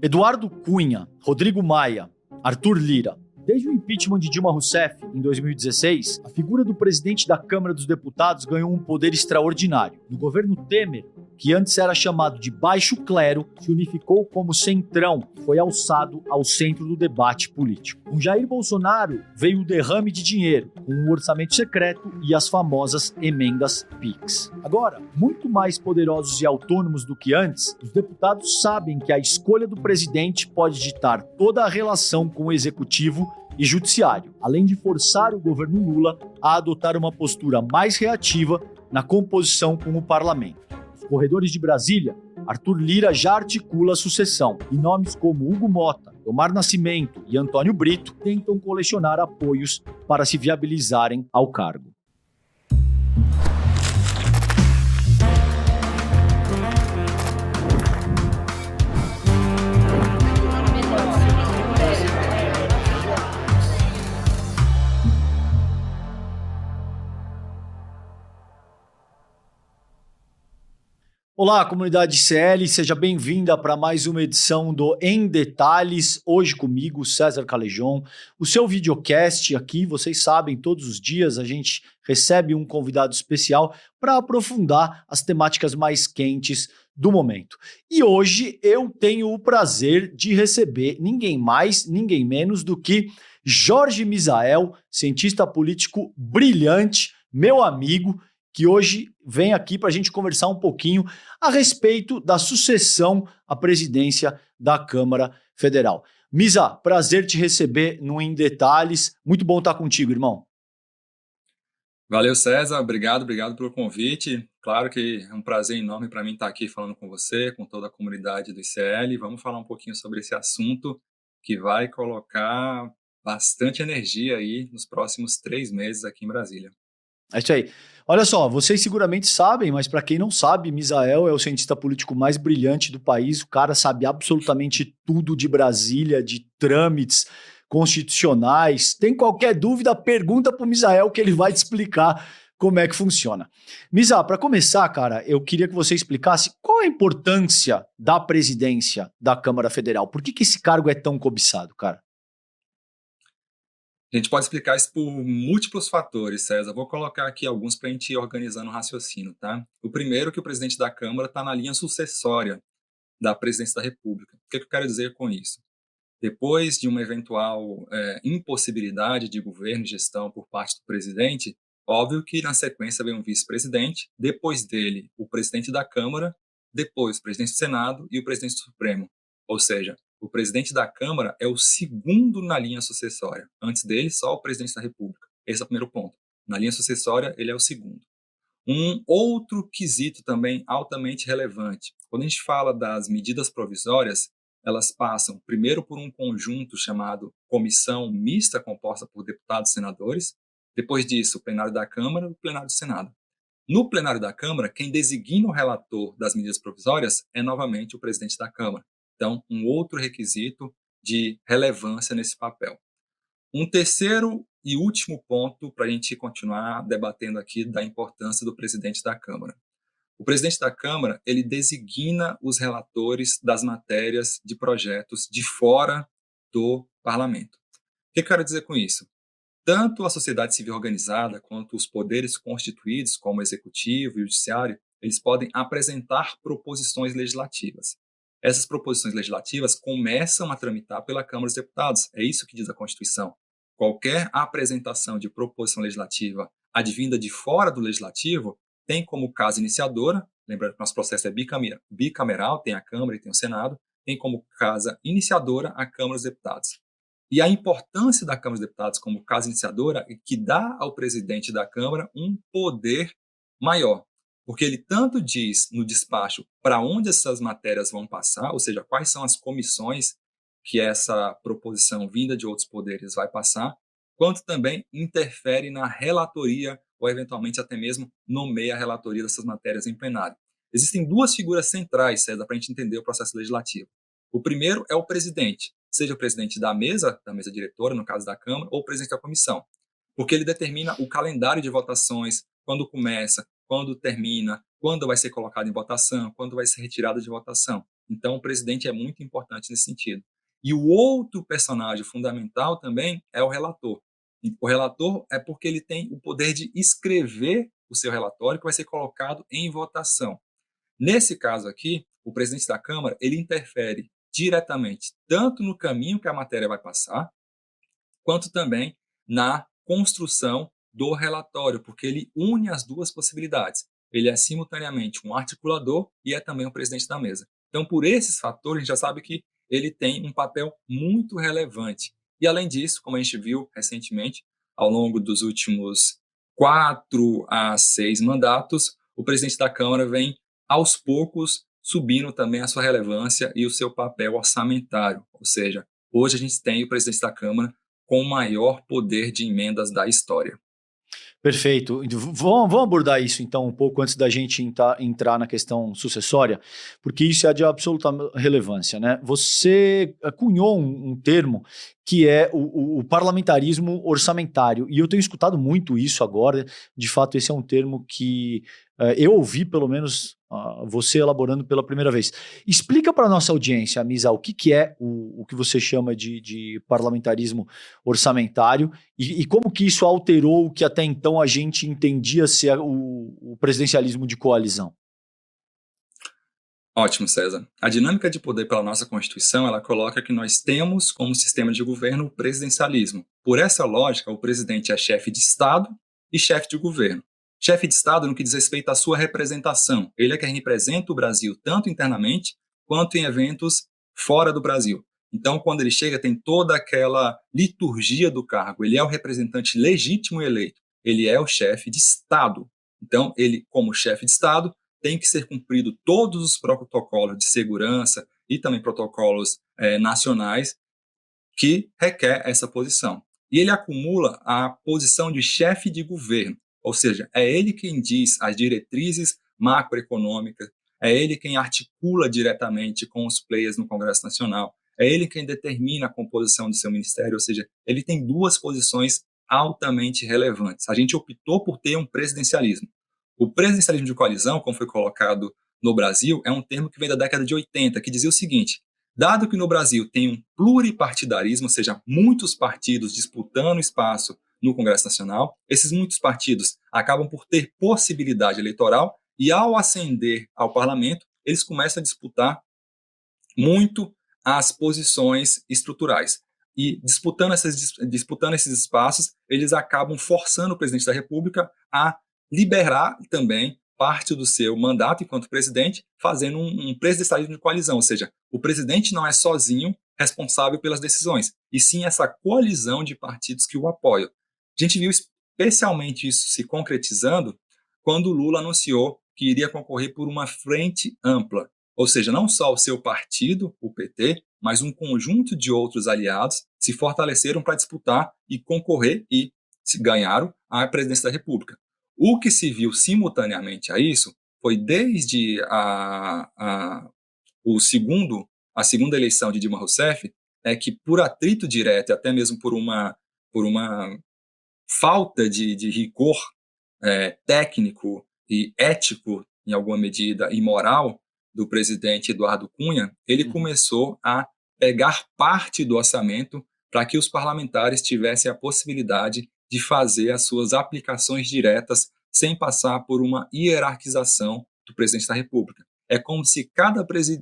Eduardo Cunha, Rodrigo Maia, Arthur Lira. Desde o impeachment de Dilma Rousseff, em 2016, a figura do presidente da Câmara dos Deputados ganhou um poder extraordinário. No governo Temer, que antes era chamado de baixo clero, se unificou como centrão e foi alçado ao centro do debate político. Com Jair Bolsonaro veio o derrame de dinheiro, com um orçamento secreto e as famosas emendas PIX. Agora, muito mais poderosos e autônomos do que antes, os deputados sabem que a escolha do presidente pode ditar toda a relação com o executivo e judiciário, além de forçar o governo Lula a adotar uma postura mais reativa na composição com o parlamento. Nos corredores de Brasília, Arthur Lira já articula a sucessão, e nomes como Hugo Mota, Omar Nascimento e Antônio Brito tentam colecionar apoios para se viabilizarem ao cargo. Olá, comunidade CL, seja bem-vinda para mais uma edição do Em Detalhes. Hoje comigo, César Calejon, o seu videocast aqui, vocês sabem, todos os dias a gente recebe um convidado especial para aprofundar as temáticas mais quentes do momento. E hoje eu tenho o prazer de receber ninguém mais, ninguém menos do que Jorge Misael, cientista político brilhante, meu amigo, que hoje vem aqui para a gente conversar um pouquinho a respeito da sucessão à presidência da Câmara Federal. Misa, prazer te receber no Em Detalhes. Muito bom estar contigo, irmão. Valeu, César. Obrigado pelo convite. Claro que é um prazer enorme para mim estar aqui falando com você, com toda a comunidade do ICL. Vamos falar um pouquinho sobre esse assunto que vai colocar bastante energia aí nos próximos 3 meses aqui em Brasília. É isso aí. Olha só, vocês seguramente sabem, mas para quem não sabe, Misael é o cientista político mais brilhante do país. O cara sabe absolutamente tudo de Brasília, de trâmites constitucionais. Tem qualquer dúvida, pergunta para o Misael que ele vai te explicar como é que funciona. Misa, para começar, cara, eu queria que você explicasse qual a importância da presidência da Câmara Federal. Por que esse cargo é tão cobiçado, cara? A gente pode explicar isso por múltiplos fatores, César. Vou colocar aqui alguns para a gente ir organizando o raciocínio, tá? O primeiro é que o presidente da Câmara está na linha sucessória da presidência da República. O que eu quero dizer com isso? Depois de uma eventual impossibilidade de governo e gestão por parte do presidente, óbvio que na sequência vem um vice-presidente, depois dele o presidente da Câmara, depois o presidente do Senado e o presidente do Supremo. Ou seja, o presidente da Câmara é o segundo na linha sucessória. Antes dele, só o presidente da República. Esse é o primeiro ponto. Na linha sucessória, ele é o segundo. Um outro quesito também altamente relevante. Quando a gente fala das medidas provisórias, elas passam primeiro por um conjunto chamado comissão mista, composta por deputados e senadores. Depois disso, o plenário da Câmara e o plenário do Senado. No plenário da Câmara, quem designa o relator das medidas provisórias é novamente o presidente da Câmara. Então, um outro requisito de relevância nesse papel. Um terceiro e último ponto para a gente continuar debatendo aqui da importância do presidente da Câmara. O presidente da Câmara, ele designa os relatores das matérias de projetos de fora do parlamento. O que eu quero dizer com isso? Tanto a sociedade civil organizada quanto os poderes constituídos, como o executivo e o judiciário, eles podem apresentar proposições legislativas. Essas proposições legislativas começam a tramitar pela Câmara dos Deputados. É isso que diz a Constituição. Qualquer apresentação de proposição legislativa advinda de fora do Legislativo tem como casa iniciadora, lembrando que nosso processo é bicameral, tem a Câmara e tem o Senado, tem como casa iniciadora a Câmara dos Deputados. E a importância da Câmara dos Deputados como casa iniciadora é que dá ao presidente da Câmara um poder maior, porque ele tanto diz no despacho para onde essas matérias vão passar, ou seja, quais são as comissões que essa proposição vinda de outros poderes vai passar, quanto também interfere na relatoria ou eventualmente até mesmo nomeia a relatoria dessas matérias em plenário. Existem duas figuras centrais, César, para a gente entender o processo legislativo. O primeiro é o presidente, seja o presidente da mesa diretora, no caso da Câmara, ou o presidente da comissão, porque ele determina o calendário de votações, quando começa, quando termina, quando vai ser colocado em votação, quando vai ser retirado de votação. Então, o presidente é muito importante nesse sentido. E o outro personagem fundamental também é o relator. O relator é porque ele tem o poder de escrever o seu relatório que vai ser colocado em votação. Nesse caso aqui, o presidente da Câmara, ele interfere diretamente tanto no caminho que a matéria vai passar, quanto também na construção do relatório, porque ele une as duas possibilidades. Ele é simultaneamente um articulador e é também o presidente da mesa. Então, por esses fatores, a gente já sabe que ele tem um papel muito relevante. E, além disso, como a gente viu recentemente, ao longo dos últimos 4 a 6 mandatos, o presidente da Câmara vem, aos poucos, subindo também a sua relevância e o seu papel orçamentário. Ou seja, hoje a gente tem o presidente da Câmara com o maior poder de emendas da história. Perfeito. Vamos abordar isso então um pouco antes da gente entrar na questão sucessória, porque isso é de absoluta relevância, né? Você cunhou um termo que é o parlamentarismo orçamentário, e eu tenho escutado muito isso agora. De fato, esse é um termo que eu ouvi, pelo menos, você elaborando pela primeira vez. Explica para a nossa audiência, Misa, o que é o que você chama de parlamentarismo orçamentário e como que isso alterou o que até então a gente entendia ser o presidencialismo de coalizão. Ótimo, César. A dinâmica de poder pela nossa Constituição, ela coloca que nós temos como sistema de governo o presidencialismo. Por essa lógica, o presidente é chefe de Estado e chefe de governo. Chefe de Estado no que diz respeito à sua representação. Ele é quem representa o Brasil tanto internamente quanto em eventos fora do Brasil. Então, quando ele chega, tem toda aquela liturgia do cargo. Ele é o representante legítimo e eleito. Ele é o chefe de Estado. Então, ele, como chefe de Estado, tem que ser cumprido todos os protocolos de segurança e também protocolos nacionais que requer essa posição. E ele acumula a posição de chefe de governo, ou seja, é ele quem diz as diretrizes macroeconômicas, é ele quem articula diretamente com os players no Congresso Nacional, é ele quem determina a composição do seu ministério, ou seja, ele tem duas posições altamente relevantes. A gente optou por ter um presidencialismo. O presidencialismo de coalizão, como foi colocado no Brasil, é um termo que vem da década de 80, que dizia o seguinte: dado que no Brasil tem um pluripartidarismo, ou seja, muitos partidos disputando espaço no Congresso Nacional, esses muitos partidos acabam por ter possibilidade eleitoral e, ao ascender ao parlamento, eles começam a disputar muito as posições estruturais. E disputando esses espaços, eles acabam forçando o presidente da República a liberar também parte do seu mandato enquanto presidente, fazendo um presidencialismo de coalizão, ou seja, o presidente não é sozinho responsável pelas decisões, e sim essa coalizão de partidos que o apoiam. A gente viu especialmente isso se concretizando quando o Lula anunciou que iria concorrer por uma frente ampla, ou seja, não só o seu partido, o PT, mas um conjunto de outros aliados se fortaleceram para disputar e concorrer e ganharam a presidência da República. O que se viu simultaneamente a isso foi desde a segunda eleição de Dilma Rousseff, que por atrito direto e até mesmo por uma falta de rigor técnico e ético, em alguma medida, e moral do presidente Eduardo Cunha, ele começou a pegar parte do orçamento para que os parlamentares tivessem a possibilidade de fazer as suas aplicações diretas sem passar por uma hierarquização do presidente da República. É como se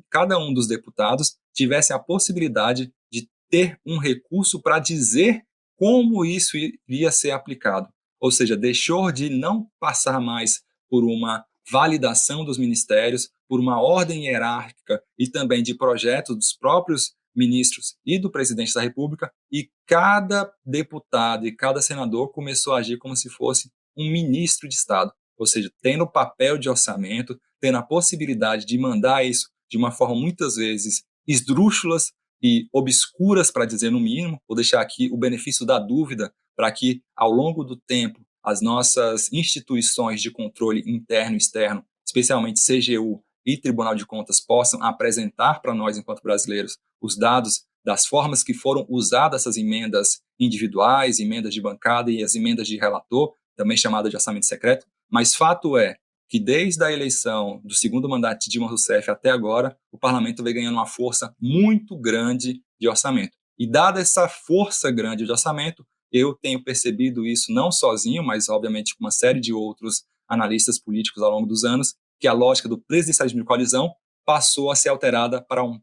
cada um dos deputados tivesse a possibilidade de ter um recurso para dizer como isso iria ser aplicado. Ou seja, deixou de não passar mais por uma validação dos ministérios, por uma ordem hierárquica e também de projetos dos próprios ministros e do presidente da República, e cada deputado e cada senador começou a agir como se fosse um ministro de Estado, ou seja, tendo papel de orçamento, tendo a possibilidade de mandar isso de uma forma muitas vezes esdrúxulas e obscuras, para dizer no mínimo. Vou deixar aqui o benefício da dúvida para que, ao longo do tempo, as nossas instituições de controle interno e externo, especialmente CGU e Tribunal de Contas, possam apresentar para nós, enquanto brasileiros, os dados das formas que foram usadas essas emendas individuais, emendas de bancada e as emendas de relator, também chamada de orçamento secreto. Mas fato é que desde a eleição do segundo mandato de Dilma Rousseff até agora, o parlamento vem ganhando uma força muito grande de orçamento. E dada essa força grande de orçamento, eu tenho percebido isso não sozinho, mas obviamente com uma série de outros analistas políticos ao longo dos anos, que a lógica do presidencialismo de coalizão passou a ser alterada para um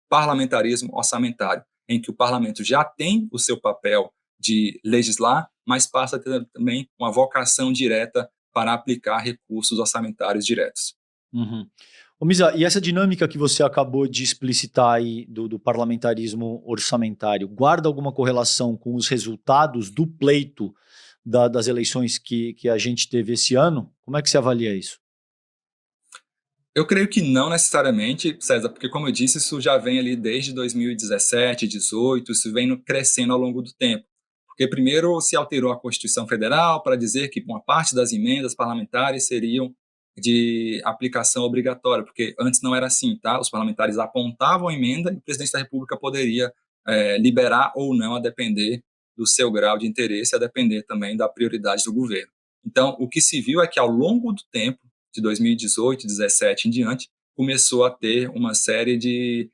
parlamentarismo orçamentário, em que o parlamento já tem o seu papel de legislar, mas passa a ter também uma vocação direta para aplicar recursos orçamentários diretos. Uhum. Ô, Misa, e essa dinâmica que você acabou de explicitar aí do parlamentarismo orçamentário, guarda alguma correlação com os resultados do pleito das eleições que a gente teve esse ano? Como é que você avalia isso? Eu creio que não necessariamente, César, porque como eu disse, isso já vem ali desde 2017, 2018, isso vem crescendo ao longo do tempo. Porque primeiro se alterou a Constituição Federal para dizer que uma parte das emendas parlamentares seriam de aplicação obrigatória, porque antes não era assim, tá? Os parlamentares apontavam a emenda e o presidente da República poderia liberar ou não, a depender do seu grau de interesse, a depender também da prioridade do governo. Então, o que se viu é que ao longo do tempo, de 2018, 2017 em diante, começou a ter uma série de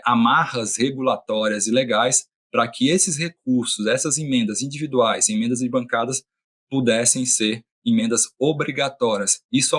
amarras regulatórias e legais para que esses recursos, essas emendas individuais, emendas de bancadas, pudessem ser emendas obrigatórias. Isso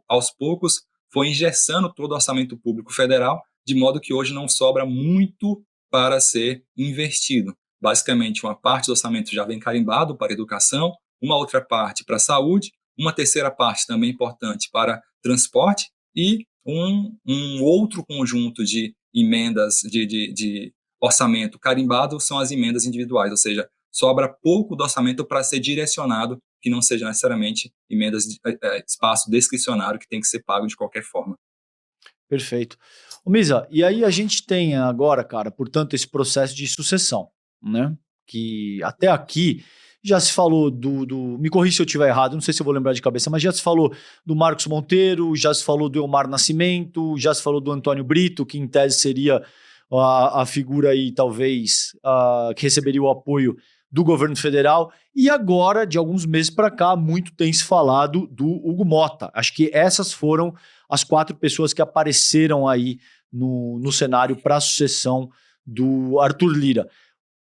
aos poucos foi engessando todo o orçamento público federal, de modo que hoje não sobra muito para ser investido. Basicamente, uma parte do orçamento já vem carimbado para a educação, uma outra parte para a saúde, uma terceira parte também importante para transporte e um outro conjunto de emendas de orçamento carimbado são as emendas individuais, ou seja, sobra pouco do orçamento para ser direcionado, que não seja necessariamente emendas de espaço discricionário que tem que ser pago de qualquer forma. Perfeito. Ô, Misa, e aí a gente tem agora, cara, portanto, esse processo de sucessão, né? Que até aqui já se falou me corrija se eu estiver errado, não sei se eu vou lembrar de cabeça, mas já se falou do Marcos Monteiro, já se falou do Elmar Nascimento, já se falou do Antônio Brito, que em tese seria a figura aí, talvez, que receberia o apoio do governo federal. E agora, de alguns meses para cá, muito tem se falado do Hugo Mota. Acho que essas foram as 4 pessoas que apareceram aí no cenário para a sucessão do Arthur Lira.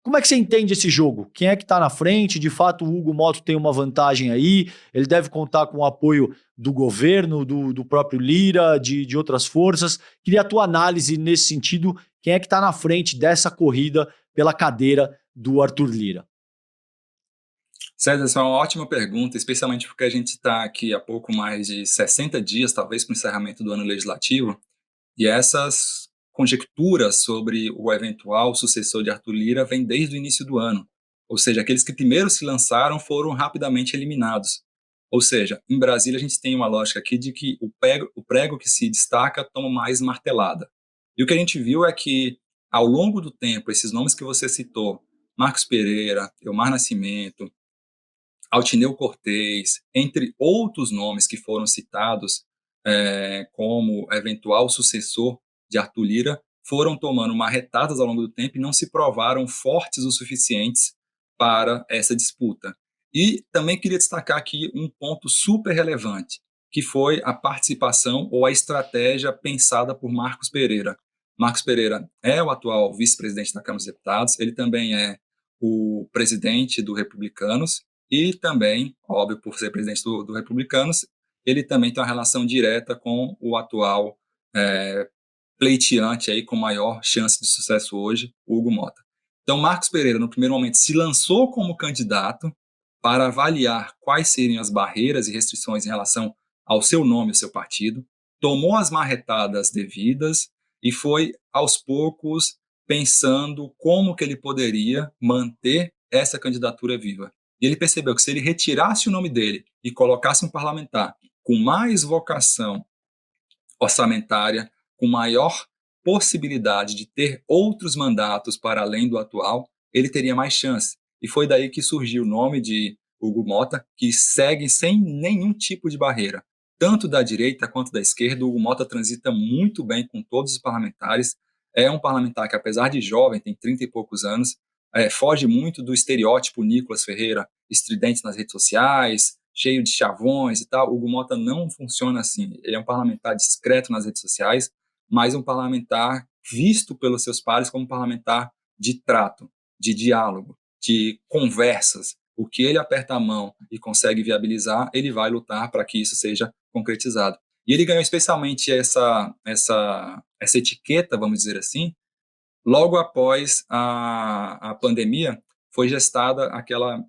Como é que você entende esse jogo? Quem é que está na frente? De fato, o Hugo Mota tem uma vantagem aí, ele deve contar com o apoio do governo, do próprio Lira, de outras forças. Queria a tua análise nesse sentido, quem é que está na frente dessa corrida pela cadeira do Arthur Lira? César, essa é uma ótima pergunta, especialmente porque a gente está aqui há pouco mais de 60 dias, talvez, para o encerramento do ano legislativo, e essas conjecturas sobre o eventual sucessor de Arthur Lira vêm desde o início do ano. Ou seja, aqueles que primeiro se lançaram foram rapidamente eliminados. Ou seja, em Brasília a gente tem uma lógica aqui de que o prego que se destaca toma mais martelada. E o que a gente viu é que, ao longo do tempo, esses nomes que você citou, Marcos Pereira, Elmar Nascimento, Altineu Cortez, entre outros nomes que foram citados como eventual sucessor de Arthur Lira, foram tomando marretadas ao longo do tempo e não se provaram fortes o suficientes para essa disputa. E também queria destacar aqui um ponto super relevante, que foi a participação ou a estratégia pensada por Marcos Pereira. Marcos Pereira é o atual vice-presidente da Câmara dos Deputados, ele também é o presidente do Republicanos e também, óbvio, por ser presidente do Republicanos, ele também tem uma relação direta com o atual pleiteante aí com maior chance de sucesso hoje, Hugo Mota. Então, Marcos Pereira, no primeiro momento, se lançou como candidato para avaliar quais seriam as barreiras e restrições em relação ao seu nome e ao seu partido, tomou as marretadas devidas e foi, aos poucos, pensando como que ele poderia manter essa candidatura viva. E ele percebeu que se ele retirasse o nome dele e colocasse um parlamentar com mais vocação orçamentária, com maior possibilidade de ter outros mandatos para além do atual, ele teria mais chance. E foi daí que surgiu o nome de Hugo Mota, que segue sem nenhum tipo de barreira. Tanto da direita quanto da esquerda, o Hugo Mota transita muito bem com todos os parlamentares. É um parlamentar que, apesar de jovem, tem 30 e poucos anos, foge muito do estereótipo Nicolas Ferreira, estridente nas redes sociais, cheio de chavões e tal. O Hugo Mota não funciona assim. Ele é um parlamentar discreto nas redes sociais, mas um parlamentar visto pelos seus pares como um parlamentar de trato, de diálogo, de conversas. O que ele aperta a mão e consegue viabilizar, ele vai lutar para que isso seja concretizado. E ele ganhou especialmente essa etiqueta, vamos dizer assim, logo após a pandemia, foi gestada aquela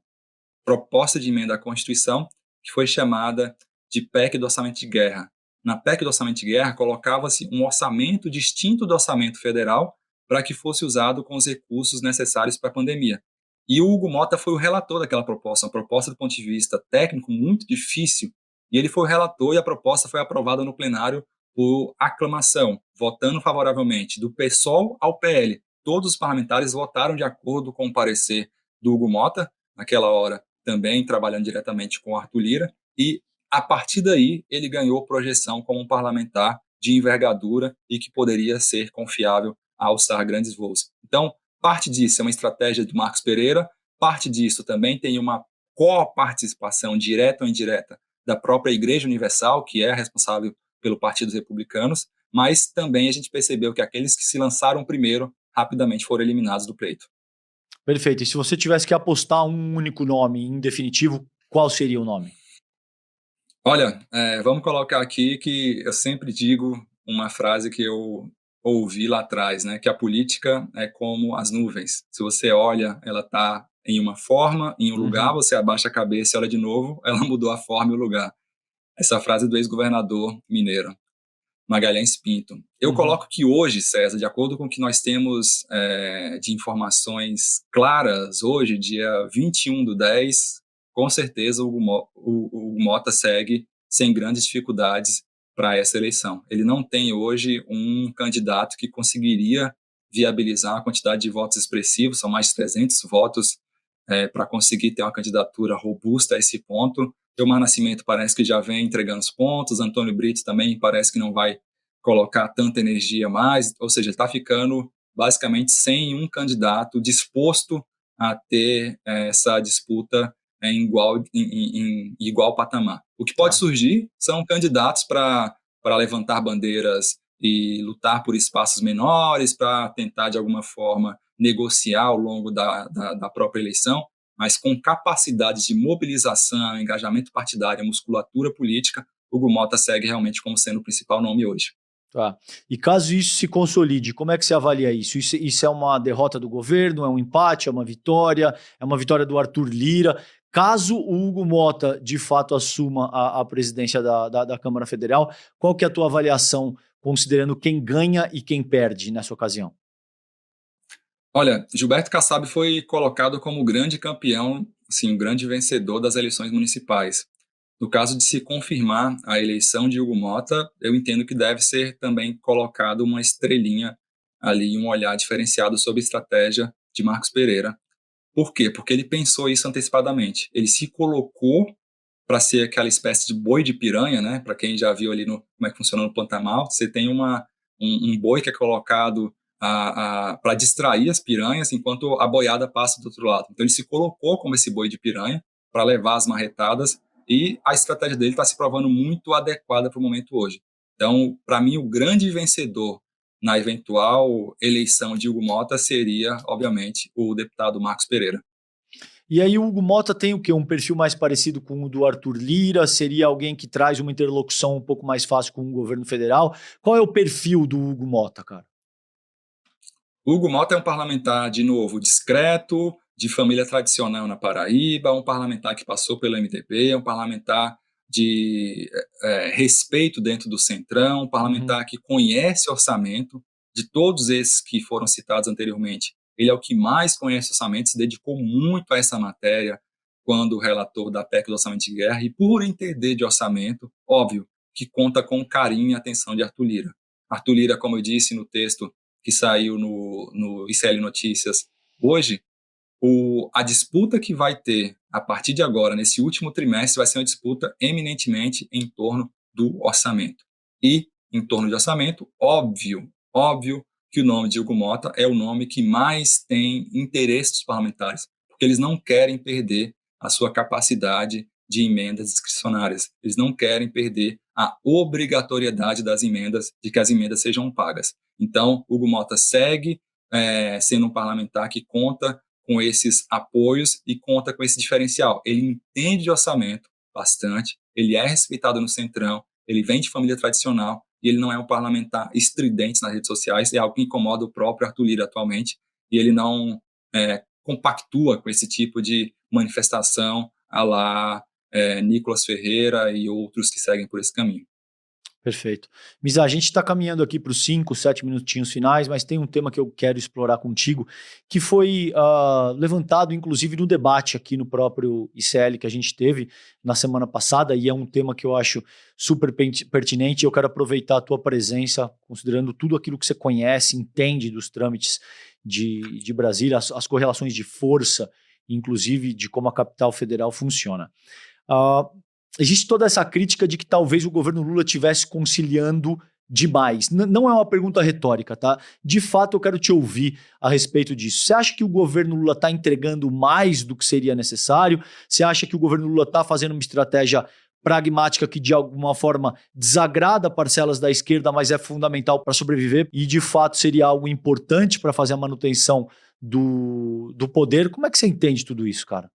proposta de emenda à Constituição que foi chamada de PEC do Orçamento de Guerra. Na PEC do Orçamento de Guerra, colocava-se um orçamento distinto do orçamento federal para que fosse usado com os recursos necessários para a pandemia. E o Hugo Mota foi o relator daquela proposta, uma proposta do ponto de vista técnico muito difícil, e ele foi o relator e a proposta foi aprovada no plenário por aclamação, votando favoravelmente, do PSOL ao PL. Todos os parlamentares votaram de acordo com o parecer do Hugo Mota, naquela hora também trabalhando diretamente com o Arthur Lira, e a partir daí ele ganhou projeção como um parlamentar de envergadura e que poderia ser confiável a alçar grandes voos. Então, parte disso é uma estratégia do Marcos Pereira, parte disso também tem uma coparticipação direta ou indireta da própria Igreja Universal, que é responsável pelo Partido dos Republicanos, mas também a gente percebeu que aqueles que se lançaram primeiro rapidamente foram eliminados do pleito. Perfeito. E se você tivesse que apostar um único nome, em definitivo, qual seria o nome? Olha, vamos colocar aqui que eu sempre digo uma frase que eu ouvi lá atrás, né? Que a política é como as nuvens. Se você olha, ela está em uma forma, em um lugar, você abaixa a cabeça e olha de novo, ela mudou a forma e o lugar. Essa frase do ex-governador mineiro, Magalhães Pinto. Eu coloco que hoje, César, de acordo com o que nós temos de informações claras, hoje, dia 21/10, com certeza o Hugo Mota segue sem grandes dificuldades para essa eleição. Ele não tem hoje um candidato que conseguiria viabilizar a quantidade de votos expressivos, são mais de 300 votos para conseguir ter uma candidatura robusta a esse ponto. Eumar Nascimento parece que já vem entregando os pontos, Antônio Brito também parece que não vai colocar tanta energia mais, ou seja, ele está ficando basicamente sem um candidato disposto a ter essa disputa em igual patamar. O que pode surgir são candidatos para levantar bandeiras e lutar por espaços menores, para tentar, de alguma forma, negociar ao longo da própria eleição, mas com capacidade de mobilização, engajamento partidário, musculatura política, Hugo Mota segue realmente como sendo o principal nome hoje. Tá. E caso isso se consolide, como é que você avalia isso? Isso é uma derrota do governo, é um empate, é uma vitória do Arthur Lira? Caso o Hugo Mota, de fato, assuma a presidência da Câmara Federal, qual que é a tua avaliação, considerando quem ganha e quem perde nessa ocasião? Olha, Gilberto Kassab foi colocado como o grande campeão, assim, o grande vencedor das eleições municipais. No caso de se confirmar a eleição de Hugo Mota, eu entendo que deve ser também colocado uma estrelinha ali, um olhar diferenciado sobre a estratégia de Marcos Pereira. Por quê? Porque ele pensou isso antecipadamente. Ele se colocou para ser aquela espécie de boi de piranha, né? Para quem já viu ali como é que funciona no Pantanal, você tem um boi que é colocado para distrair as piranhas enquanto a boiada passa do outro lado. Então ele se colocou como esse boi de piranha para levar as marretadas e a estratégia dele está se provando muito adequada para o momento hoje. Então, para mim, o grande vencedor na eventual eleição de Hugo Mota seria, obviamente, o deputado Marcos Pereira. E aí o Hugo Mota tem o quê? Um perfil mais parecido com o do Arthur Lira? Seria alguém que traz uma interlocução um pouco mais fácil com o governo federal? Qual é o perfil do Hugo Mota, cara? O Hugo Mota é um parlamentar, de novo, discreto, de família tradicional na Paraíba, um parlamentar que passou pelo MDB, um parlamentar de respeito dentro do Centrão, um parlamentar que conhece orçamento. De todos esses que foram citados anteriormente, ele é o que mais conhece orçamento, se dedicou muito a essa matéria quando relator da PEC do Orçamento de Guerra, e por entender de orçamento, óbvio, que conta com o carinho e atenção de Arthur Lira. Arthur Lira, como eu disse no texto que saiu no ICL Notícias hoje, a disputa que vai ter a partir de agora, nesse último trimestre, vai ser uma disputa eminentemente em torno do orçamento. E, em torno de orçamento, óbvio que o nome de Hugo Mota é o nome que mais tem interesse dos parlamentares, porque eles não querem perder a sua capacidade de emendas discricionárias. Eles não querem perder a obrigatoriedade das emendas, de que as emendas sejam pagas. Então, Hugo Mota segue sendo um parlamentar que conta com esses apoios e conta com esse diferencial. Ele entende de orçamento bastante, ele é respeitado no Centrão, ele vem de família tradicional e ele não é um parlamentar estridente nas redes sociais, é algo que incomoda o próprio Arthur Lira atualmente, e ele não compactua com esse tipo de manifestação à la Nicolas Ferreira e outros que seguem por esse caminho. Perfeito. Misa, a gente está caminhando aqui para os 5, 7 minutinhos finais, mas tem um tema que eu quero explorar contigo, que foi levantado, inclusive, no debate aqui no próprio ICL que a gente teve na semana passada, e é um tema que eu acho super pertinente, e eu quero aproveitar a tua presença, considerando tudo aquilo que você conhece, entende dos trâmites de Brasília, as correlações de força, inclusive de como a capital federal funciona. Existe toda essa crítica de que talvez o governo Lula estivesse conciliando demais. Não é uma pergunta retórica, tá? De fato, eu quero te ouvir a respeito disso. Você acha que o governo Lula está entregando mais do que seria necessário? Você acha que o governo Lula está fazendo uma estratégia pragmática que de alguma forma desagrada parcelas da esquerda, mas é fundamental para sobreviver e de fato seria algo importante para fazer a manutenção do poder? Como é que você entende tudo isso, cara?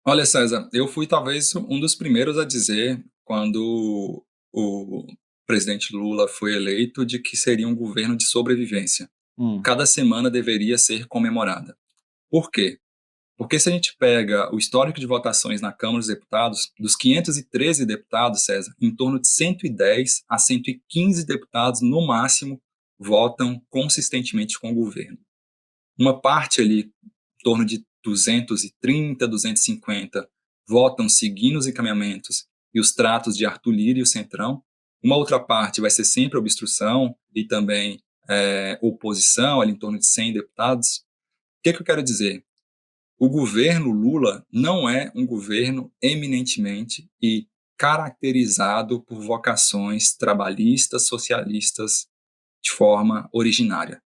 Olha, César, eu fui talvez um dos primeiros a dizer, quando o presidente Lula foi eleito, de que seria um governo de sobrevivência. Cada semana deveria ser comemorada. Por quê? Porque se a gente pega o histórico de votações na Câmara dos Deputados, dos 513 deputados, César, em torno de 110 a 115 deputados, no máximo, votam consistentemente com o governo. Uma parte ali, em torno de 230, 250, votam seguindo os encaminhamentos e os tratos de Arthur Lira e o Centrão. Uma outra parte vai ser sempre obstrução e também oposição, ali em torno de 100 deputados. O que eu quero dizer? O governo Lula não é um governo eminentemente e caracterizado por vocações trabalhistas, socialistas, de forma originária.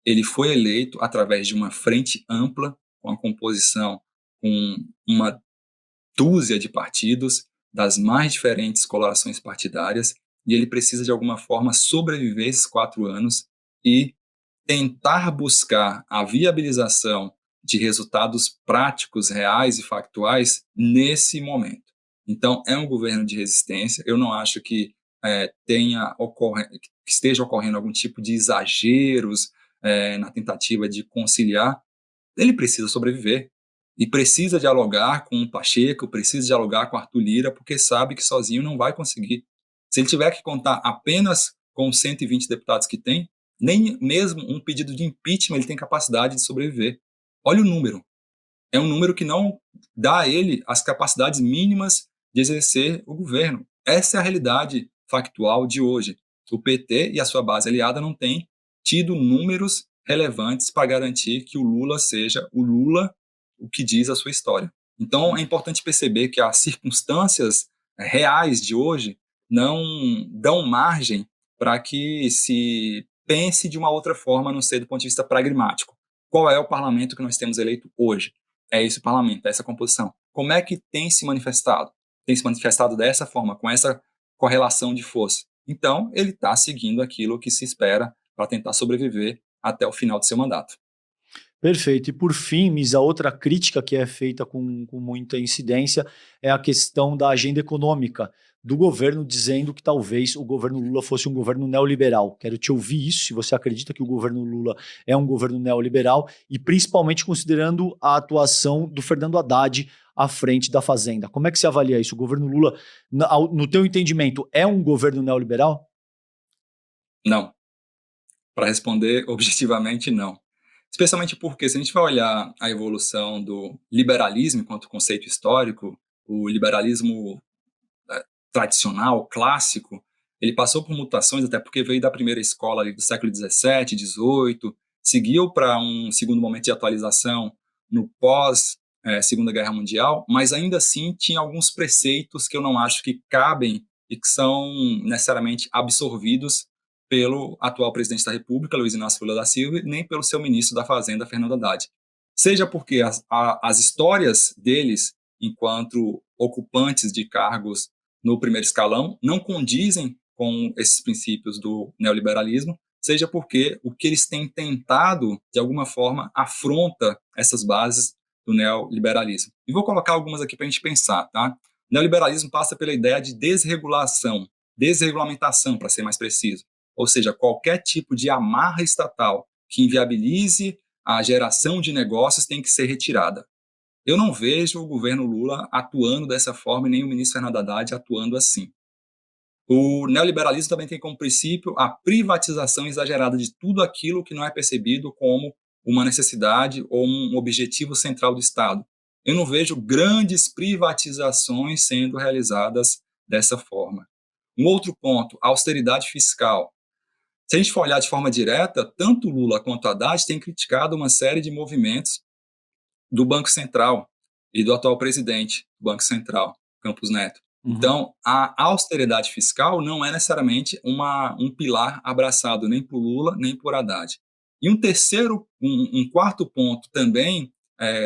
Ele foi eleito através de uma frente ampla, com a composição com uma dúzia de partidos, das mais diferentes colorações partidárias, e ele precisa, de alguma forma, sobreviver esses 4 anos e tentar buscar a viabilização de resultados práticos, reais e factuais nesse momento. Então, é um governo de resistência. Eu não acho que que esteja ocorrendo algum tipo de exageros na tentativa de conciliar. Ele precisa sobreviver e precisa dialogar com o Pacheco, precisa dialogar com Arthur Lira, porque sabe que sozinho não vai conseguir. Se ele tiver que contar apenas com os 120 deputados que tem, nem mesmo um pedido de impeachment ele tem capacidade de sobreviver. Olha o número. É um número que não dá a ele as capacidades mínimas de exercer o governo. Essa é a realidade factual de hoje. O PT e a sua base aliada não têm tido números relevantes para garantir que o Lula seja o Lula, o que diz a sua história. Então, é importante perceber que as circunstâncias reais de hoje não dão margem para que se pense de uma outra forma, a não ser do ponto de vista pragmático. Qual é o parlamento que nós temos eleito hoje? É esse parlamento, é essa composição. Como é que tem se manifestado? Tem se manifestado dessa forma, com essa correlação de força. Então, ele está seguindo aquilo que se espera para tentar sobreviver até o final do seu mandato. Perfeito. E por fim, Misa, outra crítica que é feita com muita incidência é a questão da agenda econômica do governo, dizendo que talvez o governo Lula fosse um governo neoliberal. Quero te ouvir isso, se você acredita que o governo Lula é um governo neoliberal, e principalmente considerando a atuação do Fernando Haddad à frente da Fazenda. Como é que você avalia isso? O governo Lula, no teu entendimento, é um governo neoliberal? Não. Para responder objetivamente, não. Especialmente porque, se a gente vai olhar a evolução do liberalismo enquanto conceito histórico, o liberalismo tradicional, clássico, ele passou por mutações, até porque veio da primeira escola ali do século XVII, XVIII, seguiu para um segundo momento de atualização no pós-Segunda Guerra Mundial, mas ainda assim tinha alguns preceitos que eu não acho que cabem e que são necessariamente absorvidos pelo atual presidente da República, Luiz Inácio Lula da Silva, nem pelo seu ministro da Fazenda, Fernando Haddad. Seja porque as histórias deles enquanto ocupantes de cargos no primeiro escalão, não condizem com esses princípios do neoliberalismo, seja porque o que eles têm tentado, de alguma forma, afronta essas bases do neoliberalismo. E vou colocar algumas aqui para a gente pensar, tá? O neoliberalismo passa pela ideia de desregulação, desregulamentação, para ser mais preciso. Ou seja, qualquer tipo de amarra estatal que inviabilize a geração de negócios tem que ser retirada. Eu não vejo o governo Lula atuando dessa forma e nem o ministro Fernando Haddad atuando assim. O neoliberalismo também tem como princípio a privatização exagerada de tudo aquilo que não é percebido como uma necessidade ou um objetivo central do Estado. Eu não vejo grandes privatizações sendo realizadas dessa forma. Um outro ponto, a austeridade fiscal. Se a gente for olhar de forma direta, tanto Lula quanto Haddad têm criticado uma série de movimentos do Banco Central e do atual presidente do Banco Central, Campos Neto. Então, a austeridade fiscal não é necessariamente um pilar abraçado nem por Lula, nem por Haddad. E um quarto ponto também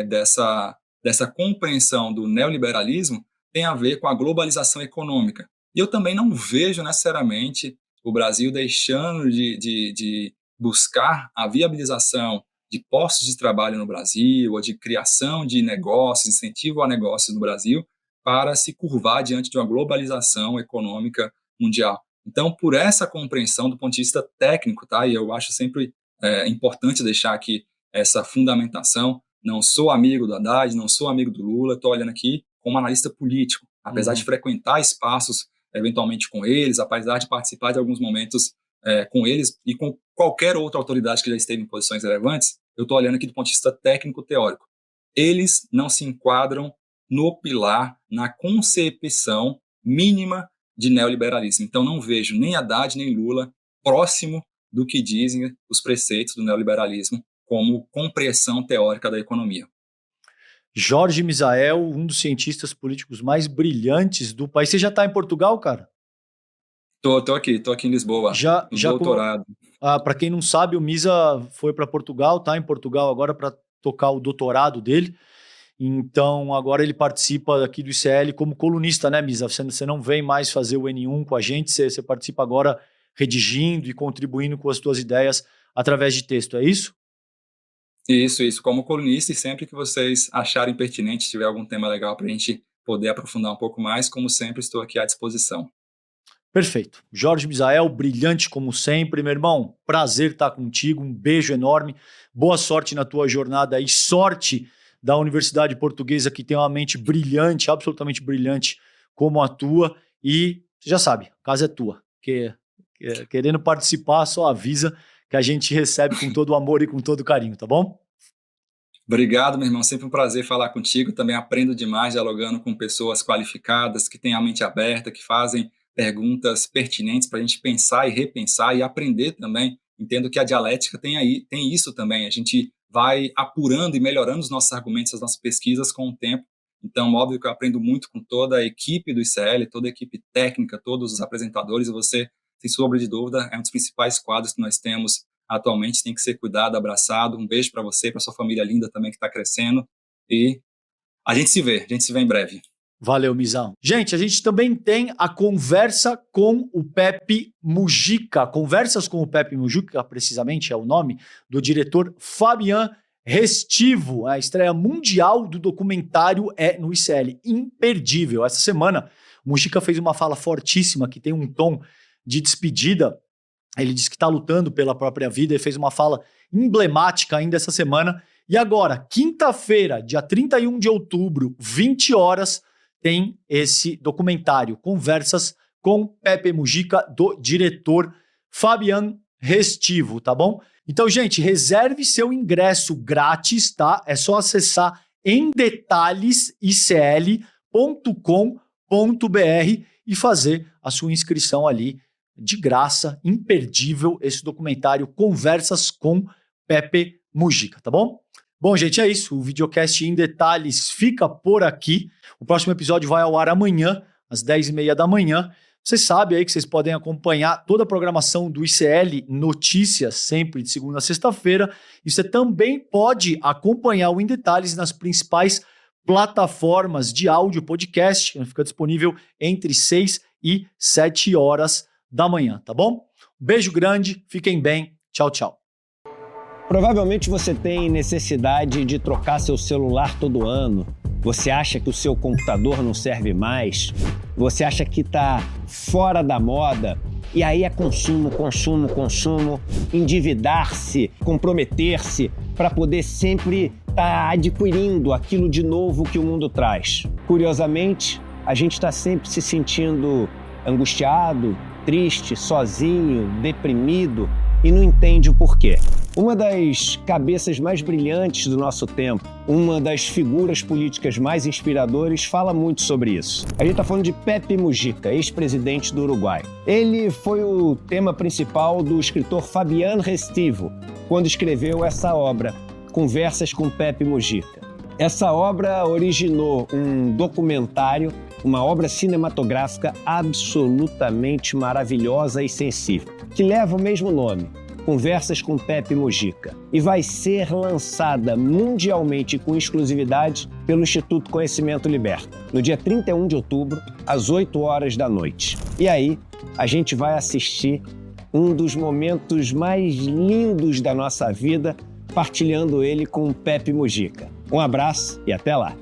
dessa compreensão do neoliberalismo tem a ver com a globalização econômica. E eu também não vejo necessariamente o Brasil deixando de buscar a viabilização de postos de trabalho no Brasil, ou de criação de negócios, incentivo a negócios no Brasil, para se curvar diante de uma globalização econômica mundial. Então, por essa compreensão do ponto de vista técnico, tá? E eu acho sempre importante deixar aqui essa fundamentação. Não sou amigo do Haddad, não sou amigo do Lula, estou olhando aqui como analista político, apesar de frequentar espaços eventualmente com eles, apesar de participar de alguns momentos com eles e com qualquer outra autoridade que já esteve em posições relevantes, eu estou olhando aqui do ponto de vista técnico-teórico. Eles não se enquadram no pilar, na concepção mínima de neoliberalismo. Então, não vejo nem Haddad nem Lula próximo do que dizem os preceitos do neoliberalismo como compreensão teórica da economia. Jorge Misael, um dos cientistas políticos mais brilhantes do país. Você já está em Portugal, cara? Tô aqui em Lisboa, no doutorado. Para quem não sabe, o Misa foi para Portugal, está em Portugal agora para tocar o doutorado dele. Então, agora ele participa aqui do ICL como colunista, né, Misa? Você não vem mais fazer o N1 com a gente, você participa agora redigindo e contribuindo com as suas ideias através de texto, é isso? Isso, como colunista, e sempre que vocês acharem pertinente, tiver algum tema legal para a gente poder aprofundar um pouco mais, como sempre, estou aqui à disposição. Perfeito. Jorge Misael, brilhante como sempre, meu irmão. Prazer estar contigo, um beijo enorme. Boa sorte na tua jornada aí, sorte da Universidade Portuguesa, que tem uma mente brilhante, absolutamente brilhante como a tua. E você já sabe, a casa é tua. Querendo participar, só avisa que a gente recebe com todo o amor e com todo o carinho, tá bom? Obrigado, meu irmão. Sempre um prazer falar contigo. Também aprendo demais dialogando com pessoas qualificadas, que têm a mente aberta, que fazem perguntas pertinentes para a gente pensar e repensar e aprender também. Entendo que a dialética tem isso também. A gente vai apurando e melhorando os nossos argumentos, as nossas pesquisas com o tempo. Então, óbvio que eu aprendo muito com toda a equipe do ICL, toda a equipe técnica, todos os apresentadores, e você, sem sombra de dúvida, é um dos principais quadros que nós temos atualmente. Tem que ser cuidado, abraçado. Um beijo para você, para sua família linda também que está crescendo. E a gente se vê em breve. Valeu, Mizão. Gente, a gente também tem a conversa com o Pepe Mujica. Conversas com o Pepe Mujica, precisamente é o nome do diretor Fabian Restivo. A estreia mundial do documentário é no ICL. Imperdível. Essa semana, o Mujica fez uma fala fortíssima que tem um tom de despedida. Ele disse que está lutando pela própria vida e fez uma fala emblemática ainda essa semana. E agora, quinta-feira, dia 31 de outubro, 20 horas, tem esse documentário, Conversas com Pepe Mujica, do diretor Fabian Restivo, tá bom? Então, gente, reserve seu ingresso grátis, tá? É só acessar emdetalhesicl.com.br e fazer a sua inscrição ali de graça, imperdível, esse documentário Conversas com Pepe Mujica, tá bom? Bom, gente, é isso. O videocast em detalhes fica por aqui. O próximo episódio vai ao ar amanhã, às 10h30 da manhã. Vocês sabem aí que vocês podem acompanhar toda a programação do ICL Notícias, sempre de segunda a sexta-feira. E você também pode acompanhar o Em Detalhes nas principais plataformas de áudio podcast. Fica disponível entre 6 e 7 horas da manhã, tá bom? Um beijo grande, fiquem bem. Tchau, tchau. Provavelmente você tem necessidade de trocar seu celular todo ano. Você acha que o seu computador não serve mais. Você acha que está fora da moda. E aí é consumo, endividar-se, comprometer-se para poder sempre estar adquirindo aquilo de novo que o mundo traz. Curiosamente, a gente está sempre se sentindo angustiado, triste, sozinho, deprimido e não entende o porquê. Uma das cabeças mais brilhantes do nosso tempo, uma das figuras políticas mais inspiradoras, fala muito sobre isso. A gente está falando de Pepe Mujica, ex-presidente do Uruguai. Ele foi o tema principal do escritor Fabián Restivo, quando escreveu essa obra, Conversas com Pepe Mujica. Essa obra originou um documentário, uma obra cinematográfica absolutamente maravilhosa e sensível, que leva o mesmo nome, Conversas com Pepe Mujica, e vai ser lançada mundialmente com exclusividade pelo Instituto Conhecimento Liberta, no dia 31 de outubro, às 8 horas da noite. E aí, a gente vai assistir um dos momentos mais lindos da nossa vida, partilhando ele com o Pepe Mujica. Um abraço e até lá!